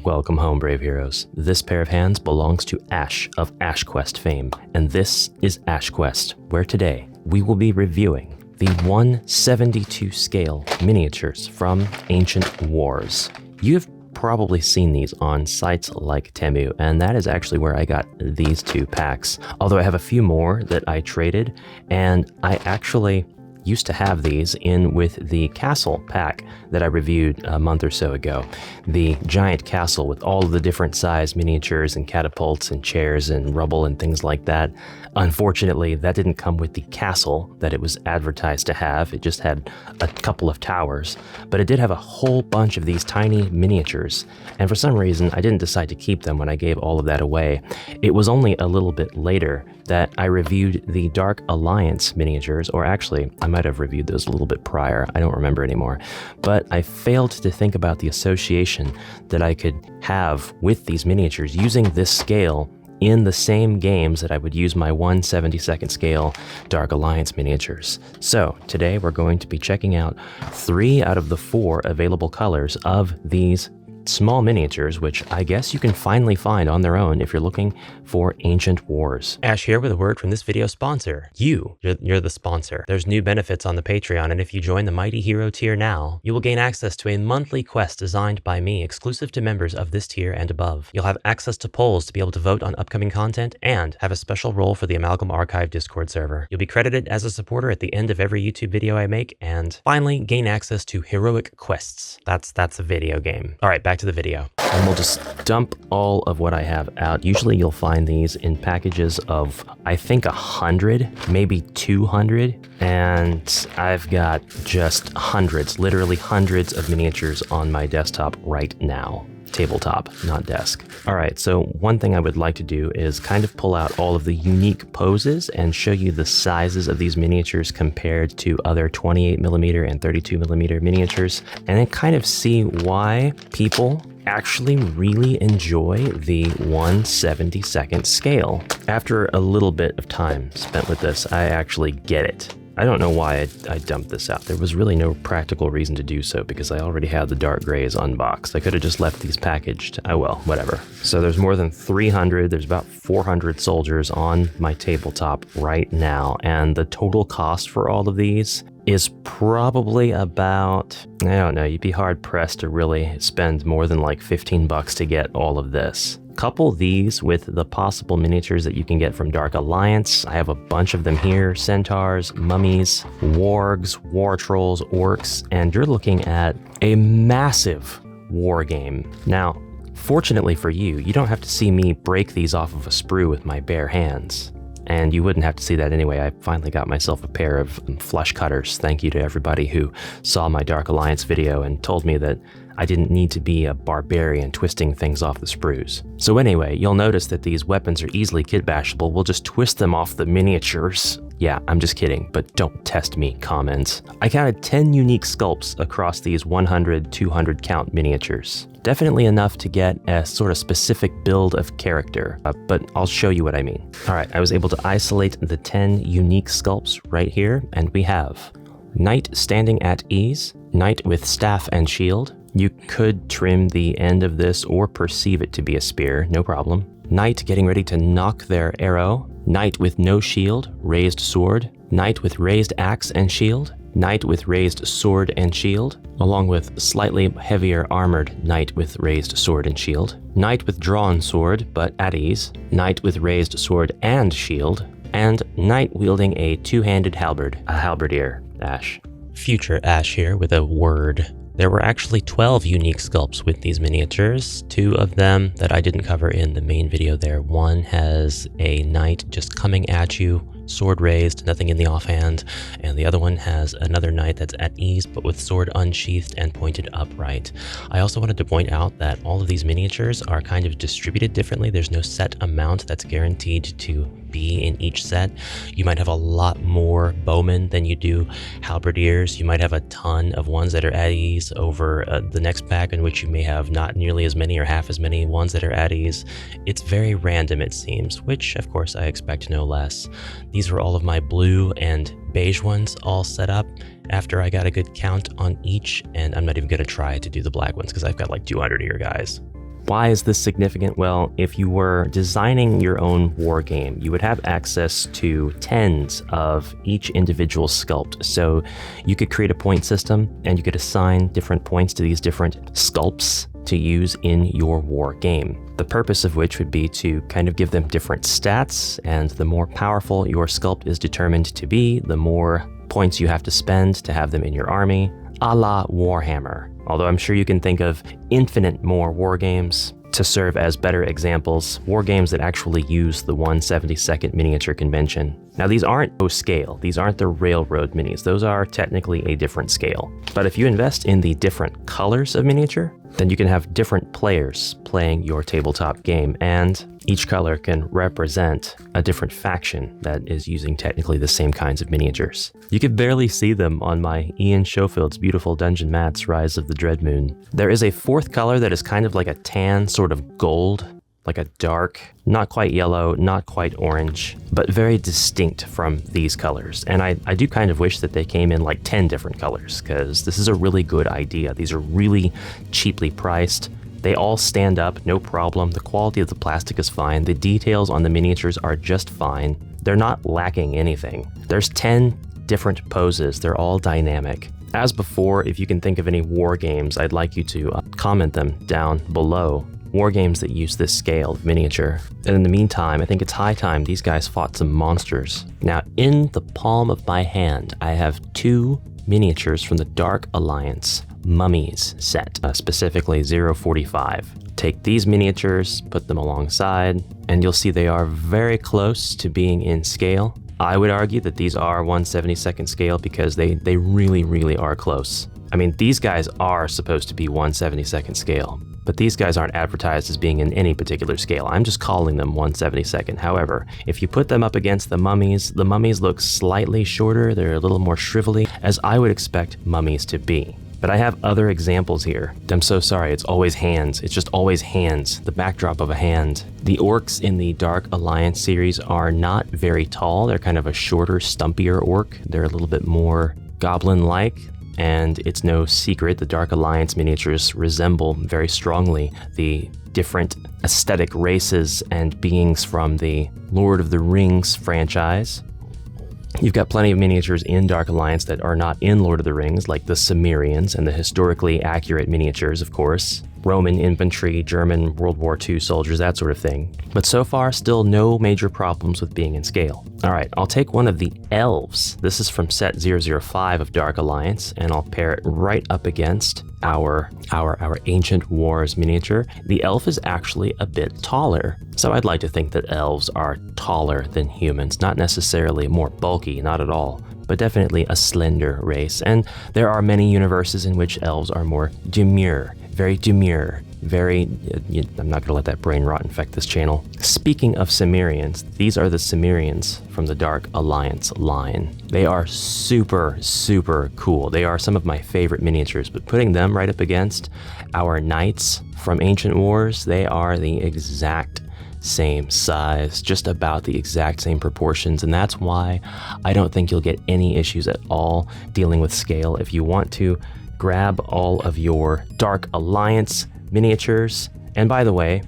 Welcome home, brave heroes. This pair of hands belongs to Ash of AshQuest fame, and this is AshQuest, where today we will be reviewing the 1/72 scale miniatures from Ancient Wars. You've probably seen these on sites like Temu, and that is actually where I got these two packs. Although I have a few more that I traded, and I actually used to have these in with the castle pack that I reviewed a month or so ago. The giant castle with all of the different size miniatures and catapults and chairs and rubble and things like that. Unfortunately, that didn't come with the castle that it was advertised to have. It just had a couple of towers, but it did have a whole bunch of these tiny miniatures. And for some reason, I didn't decide to keep them when I gave all of that away. It was only a little bit later that I reviewed the Dark Alliance miniatures, or actually, I might have reviewed those a little bit prior. I don't remember anymore. But I failed to think about the association that I could have with these miniatures using this scale in the same games that I would use my 1/72 scale Dark Alliance miniatures. So today we're going to be checking out 3 out of the 4 available colors of these small miniatures, which I guess you can finally find on their own if you're looking for Ancient Wars. Ash here with a word from this video sponsor. You're the sponsor. There's new benefits on the Patreon, and if you join the Mighty Hero tier now, you will gain access to a monthly quest designed by me, exclusive to members of this tier and above. You'll have access to polls to be able to vote on upcoming content, and have a special role for the Amalgam Archive Discord server. You'll be credited as a supporter at the end of every YouTube video I make, and finally gain access to heroic quests. That's a video game. All right, back to the video. And we'll just dump all of what I have out. Usually you'll find these in packages of, I think, 100, maybe 200. And I've got just hundreds, literally hundreds of miniatures on my desktop right now. Tabletop, not desk. All right, so one thing I would like to do is kind of pull out all of the unique poses and show you the sizes of these miniatures compared to other 28mm and 32mm miniatures, and then kind of see why people actually really enjoy the 1/72 scale. After a little bit of time spent with this, I actually get it. I don't know why I dumped this out. There was really no practical reason to do so because I already had the dark grays unboxed. I could have just left these packaged. Oh well, whatever. So there's more than 300, there's about 400 soldiers on my tabletop right now, and the total cost for all of these is probably about, I don't know, you'd be hard pressed to really spend more than like $15 to get all of this. Couple these with the possible miniatures that you can get from Dark Alliance. I have a bunch of them here: centaurs, mummies, wargs, war trolls, orcs, and you're looking at a massive war game. Now, fortunately for you, you don't have to see me break these off of a sprue with my bare hands. And you wouldn't have to see that anyway. I finally got myself a pair of flush cutters. Thank you to everybody who saw my Dark Alliance video and told me that I didn't need to be a barbarian twisting things off the sprues. So anyway, you'll notice that these weapons are easily kit bashable. We'll just twist them off the miniatures. Yeah, I'm just kidding, but don't test me, comments. I counted 10 unique sculpts across these 100, 200 count miniatures. Definitely enough to get a sort of specific build of character, but I'll show you what I mean. All right, I was able to isolate the 10 unique sculpts right here, and we have Knight standing at ease, Knight with staff and shield. You could trim the end of this or perceive it to be a spear, no problem. Knight getting ready to knock their arrow, Knight with no shield, raised sword, Knight with raised axe and shield, Knight with raised sword and shield, along with slightly heavier armored Knight with raised sword and shield, Knight with drawn sword but at ease, Knight with raised sword and shield, and Knight wielding a two-handed halberd, a halberdier, Ash. Future Ash here with a word. There were actually 12 unique sculpts with these miniatures, 2 of them that I didn't cover in the main video there. One has a knight just coming at you, sword raised, nothing in the offhand, and the other one has another knight that's at ease but with sword unsheathed and pointed upright. I also wanted to point out that all of these miniatures are kind of distributed differently. There's no set amount that's guaranteed to be in each set. You might have a lot more bowmen than you do halberdiers. You might have a ton of ones that are at ease over the next pack, in which you may have not nearly as many or half as many ones that are at ease. It's very random, it seems, which of course I expect no less. These were all of my blue and beige ones all set up after I got a good count on each, and I'm not even going to try to do the black ones because I've got like 200 here, guys. Why is this significant? Well, if you were designing your own war game, you would have access to tens of each individual sculpt. So you could create a point system and you could assign different points to these different sculpts to use in your war game. The purpose of which would be to kind of give them different stats, and the more powerful your sculpt is determined to be, the more points you have to spend to have them in your army, a la Warhammer. Although I'm sure you can think of infinite more war games to serve as better examples, war games that actually use the 1/72nd miniature convention. Now these aren't scale, these aren't the railroad minis, those are technically a different scale. But if you invest in the different colors of miniature, then you can have different players playing your tabletop game, and each color can represent a different faction that is using technically the same kinds of miniatures. You could barely see them on my Ian Schofield's beautiful Dungeon Mats Rise of the Dreadmoon. There is a fourth color that is kind of like a tan sort of gold, like a dark, not quite yellow, not quite orange, but very distinct from these colors. And I do kind of wish that they came in like 10 different colors, because this is a really good idea. These are really cheaply priced. They all stand up, no problem. The quality of the plastic is fine. The details on the miniatures are just fine. They're not lacking anything. There's 10 different poses. They're all dynamic. As before, if you can think of any war games, I'd like you to comment them down below. War games that use this scale of miniature. And in the meantime, I think it's high time these guys fought some monsters. Now, in the palm of my hand, I have 2 miniatures from the Dark Alliance Mummies set, specifically 045. Take these miniatures, put them alongside, and you'll see they are very close to being in scale. I would argue that these are 1/72nd scale because they really, really are close. I mean, these guys are supposed to be 1/72nd scale, but these guys aren't advertised as being in any particular scale. I'm just calling them 1/72nd. However, if you put them up against the mummies look slightly shorter. They're a little more shrivelly, as I would expect mummies to be. But I have other examples here. I'm so sorry, it's always hands. It's just always hands, the backdrop of a hand. The orcs in the Dark Alliance series are not very tall. They're kind of a shorter, stumpier orc. They're a little bit more goblin-like. And it's no secret the Dark Alliance miniatures resemble very strongly the different aesthetic races and beings from the Lord of the Rings franchise. You've got plenty of miniatures in Dark Alliance that are not in Lord of the Rings, like the Cimmerians and the historically accurate miniatures, of course. Roman infantry, German World War II soldiers, that sort of thing. But so far, still no major problems with being in scale. All right, I'll take one of the elves. This is from set 005 of Dark Alliance, and I'll pair it right up against our Ancient Wars miniature. The elf is actually a bit taller, so I'd like to think that elves are taller than humans, not necessarily more bulky, not at all, but definitely a slender race. And there are many universes in which elves are more demure, very, I'm not gonna let that brain rot infect this channel. Speaking of Cimmerians, these are the Cimmerians from the Dark Alliance line. They are super, super cool. They are some of my favorite miniatures, but putting them right up against our knights from Ancient Wars, they are the exact same size, just about the exact same proportions, and that's why I don't think you'll get any issues at all dealing with scale. If you want to grab all of your Dark Alliance miniatures, and by the way,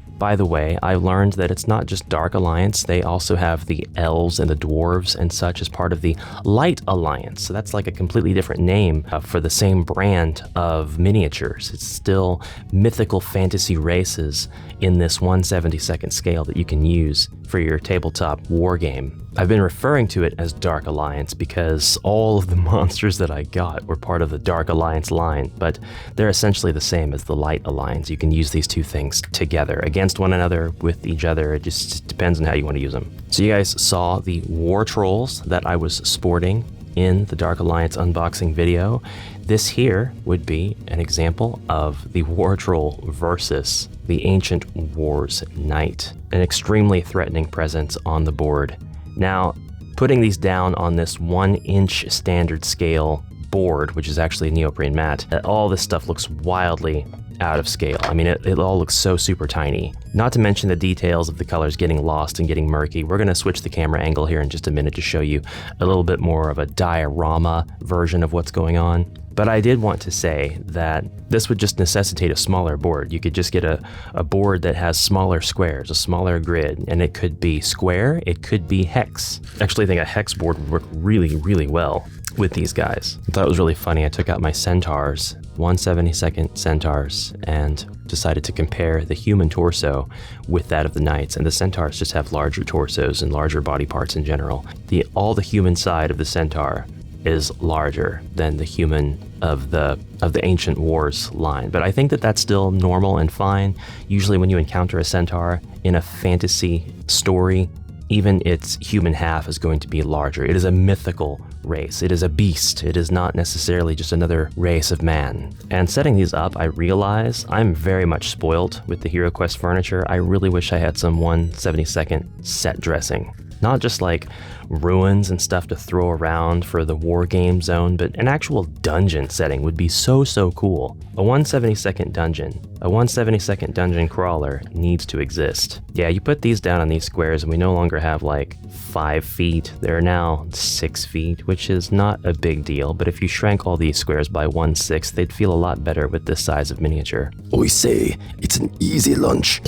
I learned that it's not just Dark Alliance, they also have the elves and the dwarves and such as part of the Light Alliance. So that's like a completely different name for the same brand of miniatures. It's still mythical fantasy races in this 1/72nd scale that you can use for your tabletop war game. I've been referring to it as Dark Alliance because all of the monsters that I got were part of the Dark Alliance line, but they're essentially the same as the Light Alliance. You can use these two things together, against one another, with each other. It just depends on how you want to use them. So you guys saw the War Trolls that I was sporting in the Dark Alliance unboxing video. This here would be an example of the War Troll versus the Ancient Wars Knight, an extremely threatening presence on the board. Now, putting these down on this 1-inch standard scale board, which is actually a neoprene mat, all this stuff looks wildly out of scale. I mean, it all looks so super tiny. Not to mention the details of the colors getting lost and getting murky. We're gonna switch the camera angle here in just a minute to show you a little bit more of a diorama version of what's going on. But I did want to say that this would just necessitate a smaller board. You could just get a board that has smaller squares, a smaller grid, and it could be square, it could be hex. I actually think a hex board would work really, really well with these guys. I thought it was really funny. I took out my centaurs, 1/72 centaurs, and decided to compare the human torso with that of the knights, and the centaurs just have larger torsos and larger body parts in general. All the human side of the centaur is larger than the human of the Ancient Wars line, but I think that that's still normal and fine. Usually when you encounter a centaur in a fantasy story, even its human half is going to be larger. It is a mythical race. It is a beast. It is not necessarily just another race of man. And setting these up, I realize I'm very much spoiled with the HeroQuest furniture. I really wish I had some 1/72 set dressing. Not just like ruins and stuff to throw around for the war game zone, but an actual dungeon setting would be so cool. A 1/72 dungeon, a 1/72 dungeon crawler needs to exist. Yeah, you put these down on these squares and we no longer have like 5 feet. They're now 6 feet, which is not a big deal, but if you shrank all these squares by 1/6, they'd feel a lot better with this size of miniature. I say, it's an easy lunch.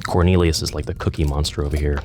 Cornelius is like the cookie monster over here.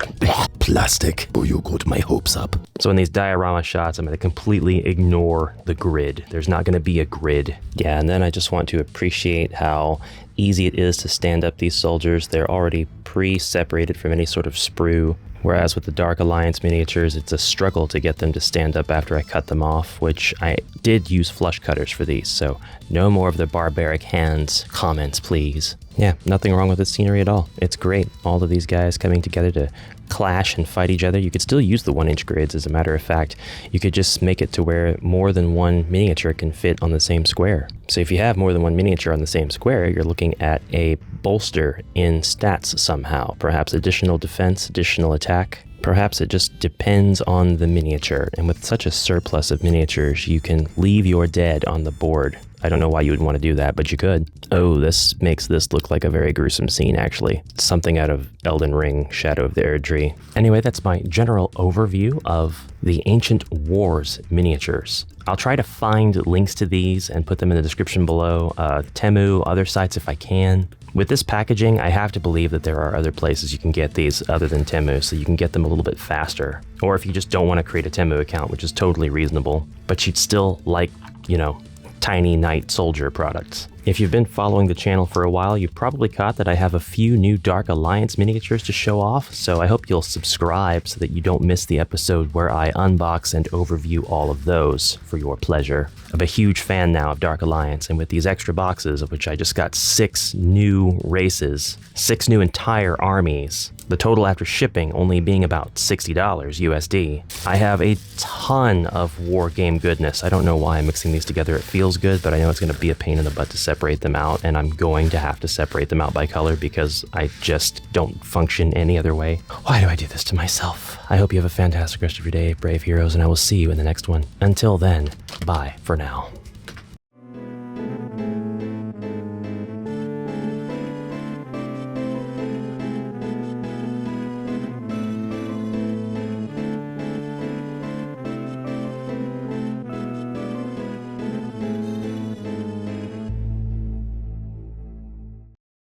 Plastic. Oh, you got my hopes up. So in these diorama shots, I'm going to completely ignore the grid. There's not going to be a grid. Yeah, and then I just want to appreciate how easy it is to stand up these soldiers. They're already pre-separated from any sort of sprue. Whereas with the Dark Alliance miniatures, it's a struggle to get them to stand up after I cut them off, which I did use flush cutters for these, so no more of the barbaric hands comments, please. Yeah, nothing wrong with the scenery at all. It's great. All of these guys coming together to clash and fight each other. You could still use the 1-inch grids, as a matter of fact. You could just make it to where more than one miniature can fit on the same square. So if you have more than one miniature on the same square, you're looking at a bolster in stats somehow. Perhaps additional defense, additional attack. Perhaps it just depends on the miniature. And with such a surplus of miniatures, you can leave your dead on the board. I don't know why you would want to do that, but you could. Oh, this makes this look like a very gruesome scene, actually. Something out of Elden Ring, Shadow of the Erdtree. Anyway, that's my general overview of the Ancient Wars miniatures. I'll try to find links to these and put them in the description below. Temu, other sites if I can. With this packaging, I have to believe that there are other places you can get these other than Temu, so you can get them a little bit faster. Or if you just don't want to create a Temu account, which is totally reasonable, but you'd still like, you know, tiny knight soldier products. If you've been following the channel for a while, you've probably caught that I have a few new Dark Alliance miniatures to show off, so I hope you'll subscribe so that you don't miss the episode where I unbox and overview all of those for your pleasure. I'm a huge fan now of Dark Alliance, and with these extra boxes, of which I just got 6 new races, 6 new entire armies, the total after shipping only being about $60 USD. I have a ton of war game goodness. I don't know why I'm mixing these together. It feels good, but I know it's going to be a pain in the butt to separate them out, and I'm going to have to separate them out by color because I just don't function any other way. Why do I do this to myself? I hope you have a fantastic rest of your day, brave heroes, and I will see you in the next one. Until then, bye for now.